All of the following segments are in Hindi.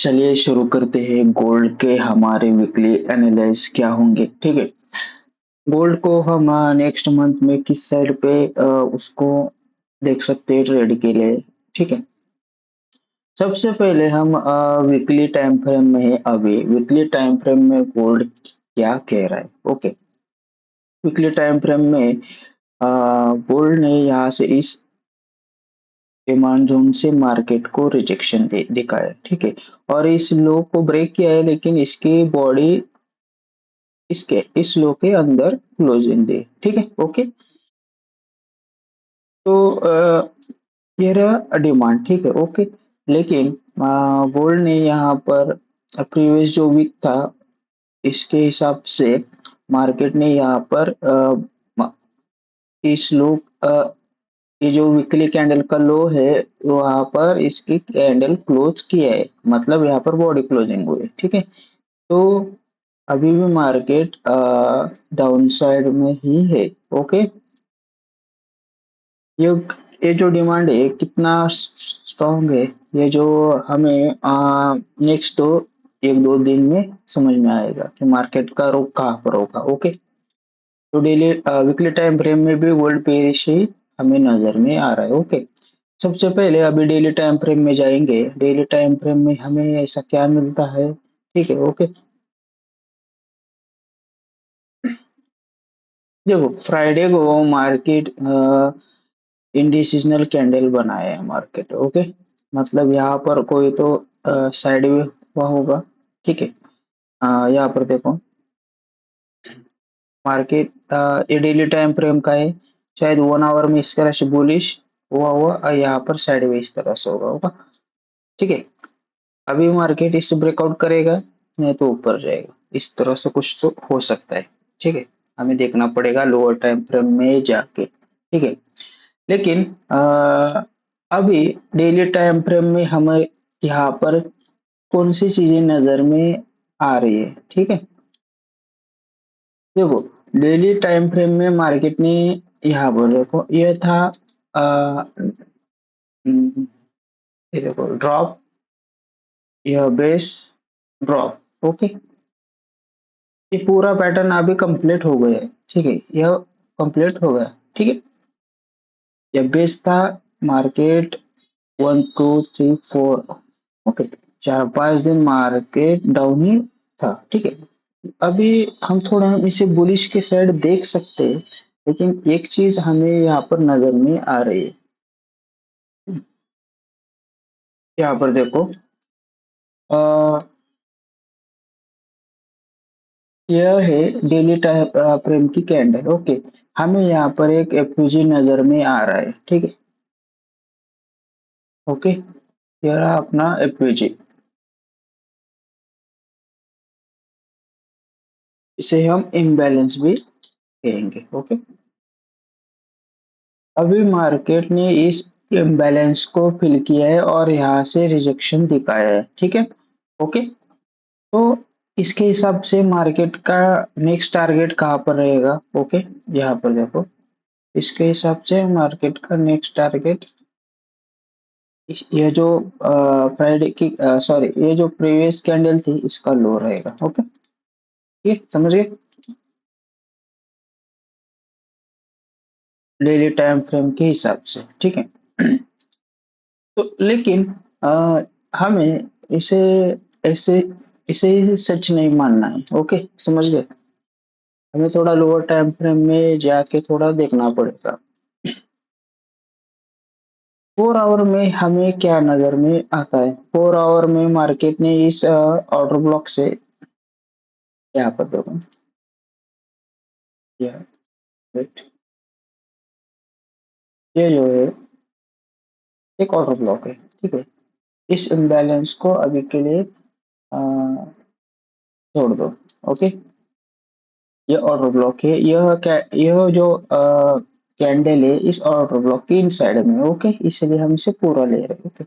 चलिए शुरू करते हैं गोल्ड के हमारे वीकली एनालाइज क्या होंगे। ठीक है, गोल्ड को हम नेक्स्ट मंथ में किस साइड पे उसको देख सकते हैं ट्रेड के लिए। ठीक है, सबसे पहले हम वीकली टाइम फ्रेम में है। अभी वीकली टाइम फ्रेम में गोल्ड क्या कह रहा है। ओके, वीकली टाइम फ्रेम में गोल्ड ने यहाँ से इस डिमांड जोन से मार्केट को रिजेक्शन दे दिखाया। ठीक है, और इस लो को ब्रेक किया है, लेकिन इसकी बॉडी इस लो के अंदर क्लोजिंग दे। ठीक है, ओके। तो ये रहा डिमांड। ठीक है, ओके। लेकिन गोल्ड ने यहाँ पर प्रीवियस जो वीक था इसके हिसाब से मार्केट ने यहाँ पर इस लो ये जो वीकली कैंडल का लो है वहां पर इसकी कैंडल क्लोज किया है, मतलब यहाँ पर बॉडी क्लोजिंग हुई है। ठीक है, तो अभी भी मार्केट डाउन साइड में ही है। ओके, ये ये जो डिमांड है कितना स्ट्रॉन्ग है, ये जो हमें नेक्स्ट दो एक दो दिन में समझ में आएगा कि मार्केट का रुख कहाँ पर होगा। ओके, तो डेली वीकली टाइम फ्रेम में भी गोल्ड पेरिश ही हमें नजर में आ रहा है। ओके, सबसे पहले अभी डेली टाइम फ्रेम में जाएंगे। डेली टाइम फ्रेम में हमें ऐसा क्या मिलता है। ठीक है, ओके। देखो, फ्राइडे को मार्केट इंडिसिजनल कैंडल बनाया है मार्केट। ओके, मतलब यहाँ पर कोई तो साइड वे हुआ होगा। ठीक है, यहाँ पर देखो मार्केट ये डेली टाइम फ्रेम का है। शायद 1 आवर में इस तरह से बुलिश हुआ हुआ और यहाँ पर साइड वे इस तरह से होगा। ठीक है, अभी मार्केट इससे ब्रेकआउट करेगा, नहीं तो ऊपर जाएगा। इस तरह से कुछ तो हो सकता है। ठीक है, हमें देखना पड़ेगा लोअर टाइम फ्रेम में जाके। ठीक है, लेकिन अभी डेली टाइम फ्रेम में हमें यहाँ पर कौन सी चीजें नजर में आ रही है। ठीक है, देखो डेली टाइम फ्रेम में मार्केट ने यहाँ पर देखो यह था आ, ये देखो ड्रॉप, यह बेस ड्रॉप। ओके, ये पूरा पैटर्न अभी कंप्लीट हो गया है। ठीक है, यह कंप्लीट हो गया। ठीक है, यह बेस था। मार्केट 1 2 3 4, ओके, 4 5 दिन मार्केट डाउन ही था। ठीक है, अभी हम इसे बुलिश के साइड देख सकते हैं, लेकिन एक चीज हमें यहाँ पर नजर में आ रही है। यहाँ पर देखो यह है डेली टाइम फ्रेम की कैंडल। ओके, हमें यहाँ पर एक एफयूजी नजर में आ रहा है। ठीक है, ओके, यह रहा अपना एफयूजी। इसे हम इम्बैलेंस भी कहेंगे। ओके, अभी मार्केट ने इस इम्बैलेंस को फिल किया है और यहाँ से रिजेक्शन दिखाया है। ठीक है, ओके, तो इसके हिसाब से मार्केट का नेक्स्ट टारगेट कहाँ पर रहेगा। ओके, यहाँ पर देखो इसके हिसाब से मार्केट का नेक्स्ट टारगेट ये जो फ्राइडे की सॉरी ये जो प्रीवियस कैंडल थी इसका लो रहेगा। ओके, ये समझ गए डेली टाइम फ्रेम के हिसाब से। ठीक है, तो लेकिन हमें इसे ऐसे इसे ही सच नहीं मानना है। ओके, समझ गए, हमें थोड़ा लोअर टाइम फ्रेम में जाके थोड़ा देखना पड़ेगा। 4 आवर में हमें क्या नजर में आता है। 4 आवर में मार्केट ने इस ऑर्डर ब्लॉक से यहाँ पर देखो यह wait, ये जो है एक ऑर्डर ब्लॉक है। ठीक है, इस इम्बैलेंस को अभी के लिए छोड़ दो। ओके, ये ऑर्डर ब्लॉक है। यह जो कैंडल है इस ऑर्डर ब्लॉक के इनसाइड में। ओके, इसलिए हम इसे पूरा ले रहे हैं। ओके,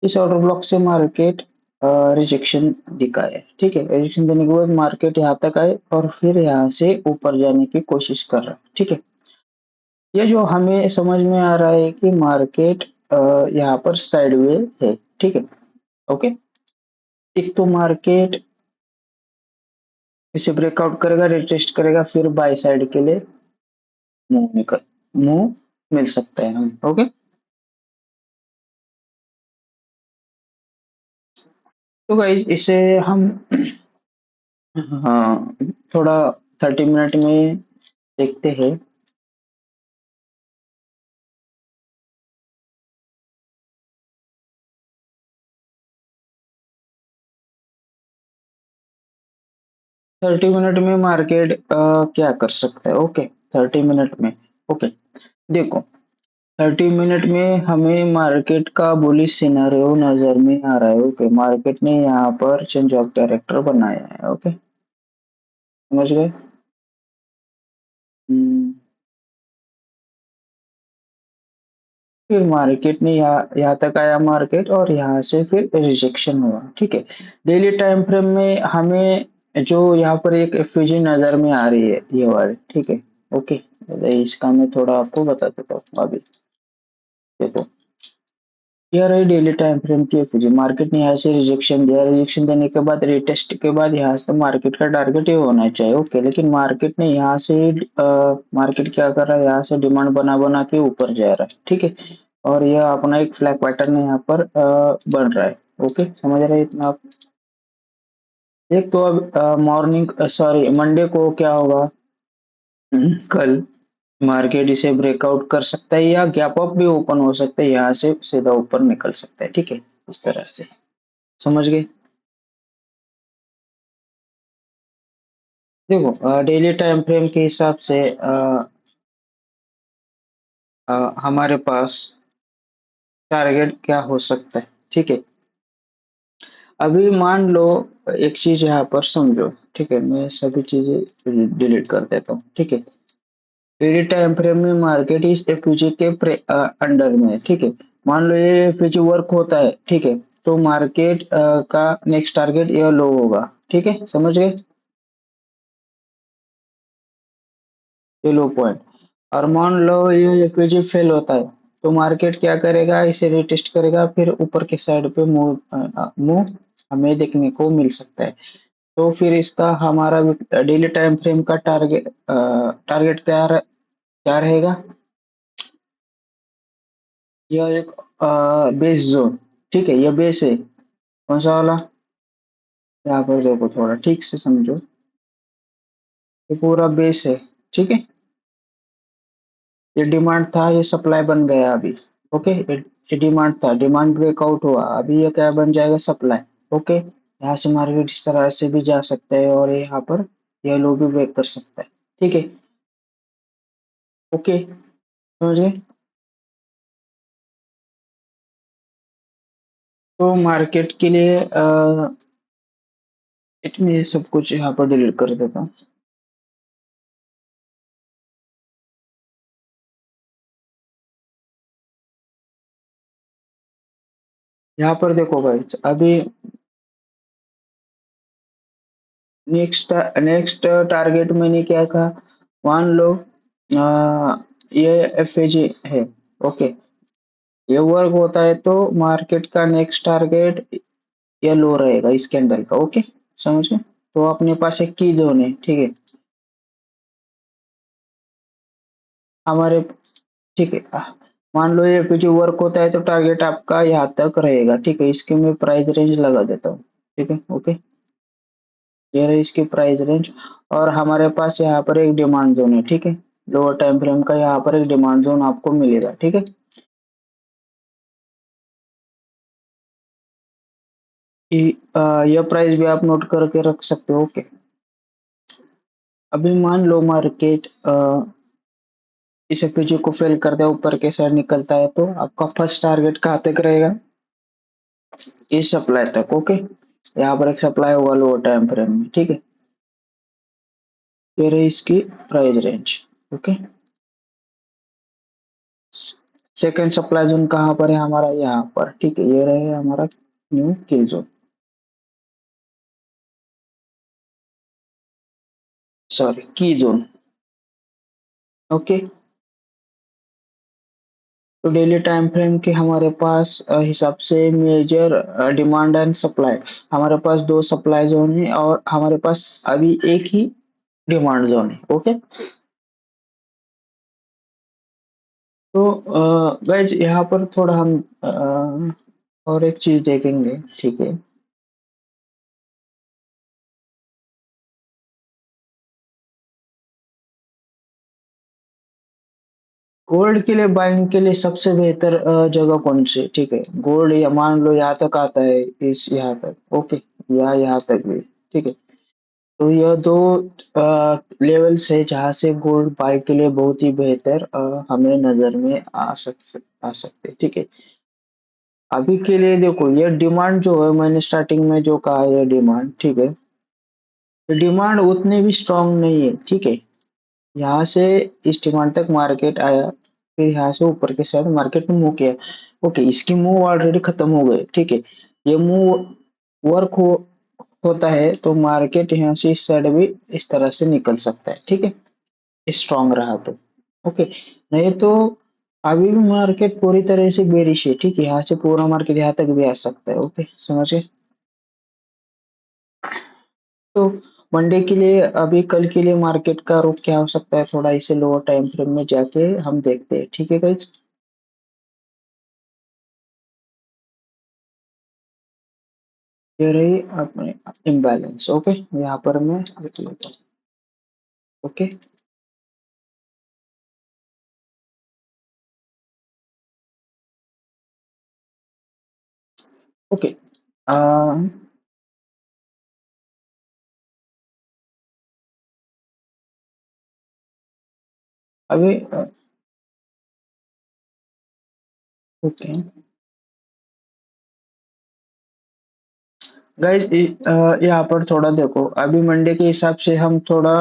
इस ऑर्डर ब्लॉक से मार्केट रिजेक्शन दिखाया है। ठीक है, रिजेक्शन देने के बाद मार्केट यहाँ तक आए और फिर यहाँ से ऊपर जाने की कोशिश कर रहा है। ठीक है, ये जो हमें समझ में आ रहा है कि मार्केट यहाँ पर साइडवे है। ठीक है, ओके, एक तो मार्केट इसे ब्रेकआउट करेगा, रिटेस्ट करेगा, फिर बाय साइड के लिए मूव मिल सकता है हम। ओके, तो गाइस इसे हम हाँ थोड़ा 30 मिनट में देखते हैं। 30 मिनट में मार्केट क्या कर सकता है? ओके, 30 मिनट में। ओके, देखो 30 मिनट में हमें मार्केट का बुलिश सिनेरियो नजर में आ रहा है। ओके, मार्केट ने यहाँ पर चेंज ऑफ कैरेक्टर बनाया है। ओके, समझ गए? हम्म, फिर मार्केट ने यहाँ तक आया मार्केट, और यहाँ से फिर रिजेक्शन हुआ। ठीक है, डेली टाइम फ्रेम में हमें जो यहाँ पर एक एफयूजी नजर में आ रही है, ये वाली। ठीक है, ओके, तो इसका मैं थोड़ा आपको बता देता हूँ अभी। देखो, यह रही डेली टाइम फ्रेम की एफयूजी। मार्केट ने यहाँ से रिजेक्शन दिया, रिजेक्शन देने के बाद रिटेस्ट के बाद यहाँ से मार्केट का टारगेट ये होना चाहिए। ओके, लेकिन मार्केट ने यहाँ से मार्केट क्या कर रहा है, यहाँ से डिमांड बना बना के ऊपर जा रहा है। ठीक है, और यह अपना एक फ्लैग पैटर्न यहाँ पर बन रहा है। ओके, समझ रहे हैं इतना आप? एक तो अब मॉर्निंग सॉरी मंडे को क्या होगा? कल मार्केट इसे ब्रेकआउट कर सकता है, या गैप अप भी ओपन हो सकता है, यहाँ से सीधा ऊपर निकल सकता है। ठीक है, इस तरह से। समझ गए? देखो डेली टाइम फ्रेम के हिसाब से हमारे पास टारगेट क्या हो सकता है? ठीक है, अभी मान लो एक चीज यहाँ पर समझो। ठीक है, मैं सभी चीजें डिलीट कर देता हूँ। ठीक है, डेली टाइम फ्रेम में मार्केट इस एफयूजी के अंडर में है। ठीक है, मान लो ये एफयूजी वर्क होता है। ठीक है, तो मार्केट का नेक्स्ट टारगेट ये लो होगा। ठीक है, समझ गए? ये लो पॉइंट। और मान लो ये एफयूजी फेल होता है, तो मार्केट क्या करेगा? इसे रिटेस्ट करेगा, फिर ऊपर के साइड पे मूव मूव हमें देखने को मिल सकता है। तो फिर इसका हमारा डेली टाइम फ्रेम का टारगेट क्या रहेगा? यह एक बेस जोन। ठीक है, यह बेस है। कौन सा वाला? यहाँ पर देखो, थोड़ा ठीक से समझो। ये पूरा बेस है। ठीक है, ये डिमांड था, ये सप्लाई बन गया अभी। ओके, ये डिमांड था, डिमांड ब्रेकआउट हुआ, अभी ये क्या बन जाएगा? सप्लाई। ओके, यहाँ से मार्केट इस तरह से भी जा सकता है, और यहाँ पर यह लो भी ब्रेक कर सकता है। ठीक है, ओके, समझ गए? तो मार्केट के लिए मैं ये सब कुछ यहाँ पर डिलीट कर देता हूँ। यहाँ पर देखो भाई, अभी नेक्स्ट नेक्स्ट टारगेट मैंने क्या कहा? मान लो ये एफएजी है। ओके, ये वर्क होता है तो मार्केट का नेक्स्ट टारगेट ये लो रहेगा इस कैंडल का। ओके, समझ गए? तो अपने पास एक की जोन है। ठीक है, हमारे ठीक है, मान लो ये एफएजी वर्क होता है तो टारगेट आपका यहाँ तक रहेगा। ठीक है, इसके मैं प्राइस रेंज लगा देता हूँ। ठीक है, ओके, ये रही इसकी प्राइस रेंज। और हमारे पास यहाँ पर एक डिमांड जोन है। ठीक है, लोअर टाइम फ्रेम का यहाँ पर एक डिमांड जोन आपको मिलेगा। ठीक है, यह प्राइस भी आप नोट करके रख सकते हो। ओके, अभी मान लो मार्केट इस एफपीजी को फेल कर दे, ऊपर के साइड निकलता है, तो आपका फर्स्ट टारगेट कहाँ तक रहेगा? इस सप्लाई तक। ओके, यहाँ पर एक सप्लाई होगा लोअर टाइम फ्रेम में। ठीक है, ये रही इसकी price range. Okay, second supply zone कहाँ पर है हमारा? यहाँ पर। ठीक है, ये रहे हमारा न्यू किल जोन, सॉरी की जोन। ओके, तो डेली टाइम फ्रेम के हमारे पास हिसाब से मेजर डिमांड एंड सप्लाई, हमारे पास 2 सप्लाई ज़ोन है और हमारे पास अभी एक ही डिमांड ज़ोन है, ओके? तो गाइज़ यहाँ पर थोड़ा हम और एक चीज़ देखेंगे, ठीक है? गोल्ड के लिए बाइंग के लिए सबसे बेहतर जगह कौन-सी है? ठीक है, गोल्ड या मान लो यहाँ तक आता है, इस यहाँ तक, ओके? या यहाँ तक भी, ठीक है? तो यह 2 लेवल्स है जहाँ से गोल्ड बाय के लिए बहुत ही बेहतर हमें नज़र में आ सकते हैं, ठीक है? अभी के लिए देखो ये डिमांड जो है मैंने स्टार्टिंग में जो कहा ये डिमांड, ठीक है? डिमांड उतनी भी स्ट्रॉन्ग नहीं है, ठीक है? यहाँ से इस डिमांड तक मार्केट आया, फिर यहाँ से ऊपर के साइड मार्केट ने मूव किया। ओके, इसकी मूव ऑलरेडी खत्म हो गई, ठीक है? ये मूव वर्क होता है तो मार्केट यहाँ से इस साइड भी इस तरह से निकल सकता है, ठीक है? स्ट्रॉन्ग रहा तो, ओके? नहीं तो अभी भी मार्केट पूरी तरह से बेरिश है, ठीक है? यहाँ से पूरा मार्केट यहाँ तक भी आ सकता है, ओके? समझ गए? तो मंडे के लिए अभी कल के लिए मार्केट का रुख क्या हो सकता है, थोड़ा इसे लोअर टाइम फ्रेम में जाके हम देखते हैं, ठीक है गाइस? ये रही अपने इम्बैलेंस, ओके? यहाँ पर मैं लिख लेता हूँ, ओके? ओके, आ, अभी ओके गाइस, यहाँ पर थोड़ा देखो, अभी मंडे के हिसाब से हम थोड़ा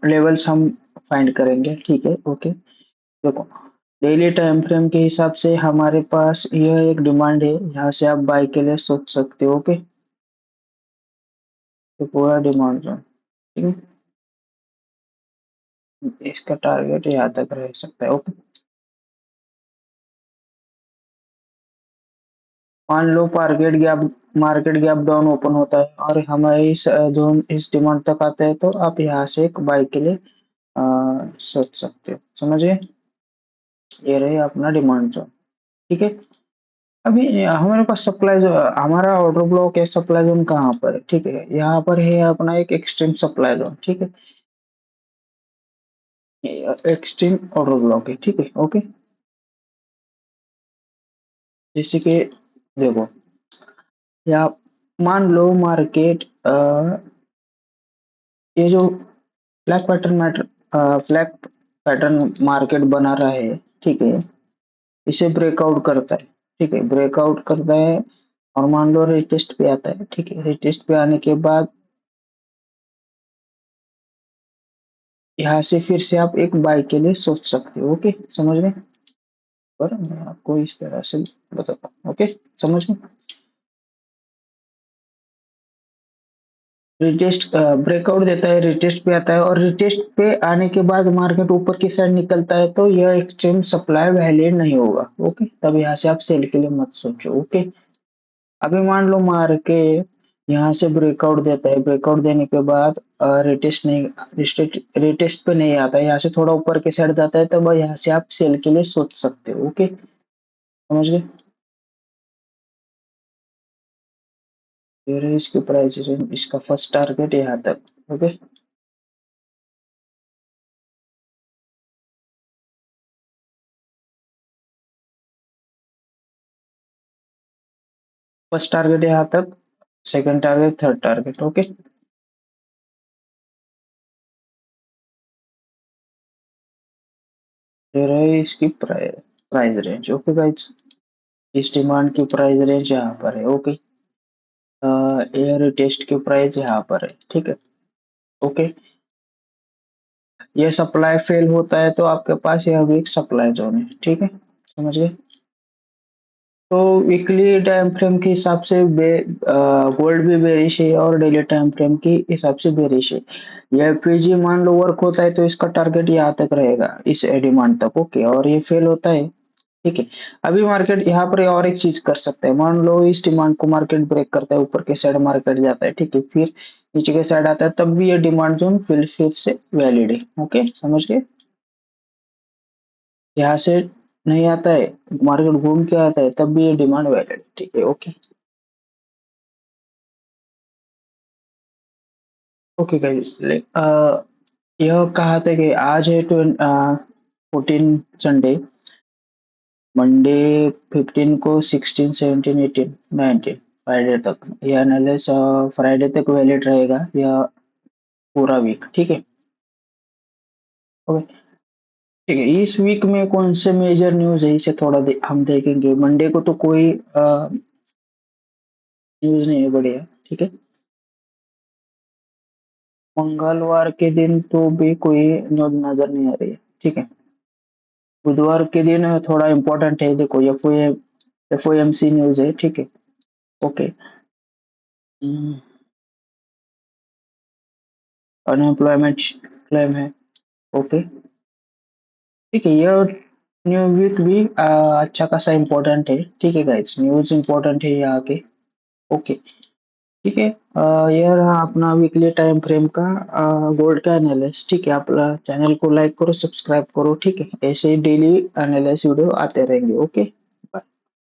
लेवल्स हम फाइंड करेंगे, ठीक है? ओके, देखो डेली टाइम फ्रेम के हिसाब से हमारे पास यह एक डिमांड है, यहाँ से आप बाय के लिए सोच सकते हो, ओके? तो पूरा डिमांड जोन, ठीक है? इसका टारगेट यहाँ तक रह सकता है, ओके? मान लो मार्केट गैप डाउन ओपन होता है और हमारे इस जोन इस डिमांड तक आता है, तो आप यहाँ से एक बाय के लिए सोच सकते हो, समझिए? ये रहे अपना डिमांड जोन, ठीक है? अभी हमारे पास सप्लाई जो हमारा ऑर्डर ब्लॉक है, सप्लाई जोन कहाँ पर है, ठीक है? यहाँ पर है अपना एक एक्सट्रीम सप्लाई जोन, ठीक है? एक्सट्रीम ऑर्डर ब्लॉक है, ठीक है? ओके, जैसे कि देखो, या मान लो मार्केट ये जो फ्लैग पैटर्न मार्केट बना रहा है, ठीक है? इसे ब्रेकआउट करता है, ठीक है? ब्रेकआउट करता है और मान लो रिटेस्ट पे आता है, ठीक है? रिटेस्ट पे आने के बाद यहाँ से फिर से आप एक बाय के लिए सोच सकते हो, ओके? समझ गए? पर मैं आपको इस तरह से बताता हूँ, ओके? समझ गए? रिटेस्ट ब्रेकआउट देता है, रिटेस्ट पे आता है और रिटेस्ट पे आने के बाद मार्केट ऊपर की साइड निकलता है, तो यह एक्सट्रीम सप्लाई वैलिड नहीं होगा, ओके? तब यहाँ से आप सेल के लिए मत सोचो, ओके? अभी मान लो मार्केट यहाँ से ब्रेकआउट देता है, ब्रेकआउट देने के बाद रिटेस्ट पे नहीं आता है, यहाँ से थोड़ा ऊपर के साइड जाता है, तब यहाँ से आप सेल के लिए सोच सकते हो, ओके? समझ गए? ये रही इसकी प्राइस रेंज, इसका फर्स्ट टारगेट यहाँ तक, ओके? फर्स्ट टारगेट यहाँ तक, second target, third target, okay? ये रही इसकी प्राइस रेंज, ओके गाइस? इस डिमांड की प्राइस रेंज यहाँ पर है, ओके? एयर टेस्ट की प्राइस यहाँ पर है, ठीक है? ओके, ये सप्लाई फेल होता है तो आपके पास यह भी एक सप्लाई जोन है, ठीक है? समझ गए? तो वीकली टाइम फ्रेम के हिसाब से गोल्ड भी बेरिश है और डेली टाइम फ्रेम के हिसाब से बेरिश है। ये एफपीजी मान लो वर्क होता है तो इसका टारगेट यहाँ तक रहेगा, इस डिमांड तक, ओके, और ये फेल होता है, ठीक है। अभी मार्केट यहाँ पर और एक चीज कर सकते हैं, मान लो इस डिमांड को मार्केट ब्रेक करता है, ऊपर के साइड मार्केट जाता है, ठीक है, फिर नीचे के साइड आता है, तब भी ये डिमांड जोन फिर से वैलिड है, ओके, समझ गए। यहाँ से नहीं आता है, मार्केट घूम के आता है, तब भी ये डिमांड वैलिड है, ठीक है, ओके। ओके गाइस, यह कहा था कि आज है 14 संडे, मंडे 15 को 16 17 18 19 फ्राइडे तक, यह एनालिस फ्राइडे तक वैलिड रहेगा, यह पूरा वीक, ठीक है, ओके, ठीक है। इस वीक में कौन से मेजर न्यूज है इसे थोड़ा हम देखेंगे। मंडे को तो कोई न्यूज नहीं है, बढ़िया, ठीक है। मंगलवार के दिन तो भी कोई न्यूज नजर नहीं आ रही है, ठीक है। बुधवार के दिन थोड़ा इम्पोर्टेंट है, देखो एफओएमसी न्यूज है, ठीक है, ओके। अनएम्प्लॉयमेंट क्लेम है, ओके, ठीक है। ये न्यू वीक भी अच्छा खासा इम्पोर्टेंट है, ठीक है गाइस, न्यूज इम्पोर्टेंट है यहाँ के, ओके, ठीक है। ये रहा अपना वीकली टाइम फ्रेम का गोल्ड का एनालिसिस, ठीक है। आप चैनल को लाइक करो, सब्सक्राइब करो, ठीक है, ऐसे ही डेली एनालिसिस वीडियो आते रहेंगे, ओके।